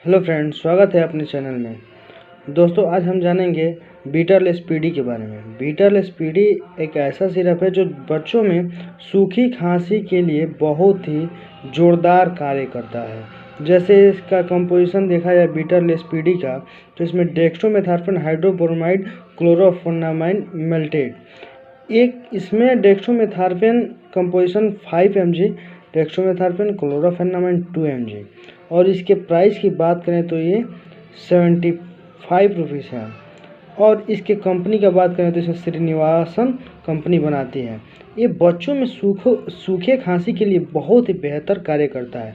Hello friends, स्वागत है अपने चैनल में। दोस्तों, आज हम जानेंगे बीटल एसपीडी के बारे में। बीटल एसपीडी एक ऐसा सिरप है जो बच्चों में सूखी खांसी के लिए बहुत ही जोरदार कार्य करता है। जैसे इसका कंपोजिशन देखा जाए बीटल एसपीडी का, तो इसमें डेक्स्ट्रोमेथार्फेन हाइड्रोब्रोमाइड क्लोरोफोनामाइन मेल्टेड, एक इसमें डेक्स्ट्रोमेथार्फेन कंपोजिशन 5 mg, डेक्स्ट्रोमेथार्फेन क्लोरोफेनामाइन 2 mg। और इसके प्राइस की बात करें तो ये 75 रुपीज़ है। और इसके कंपनी का बात करें तो इसे श्रीनिवासन कंपनी बनाती है। ये बच्चों में सूखे खांसी के लिए बहुत ही बेहतर कार्य करता है।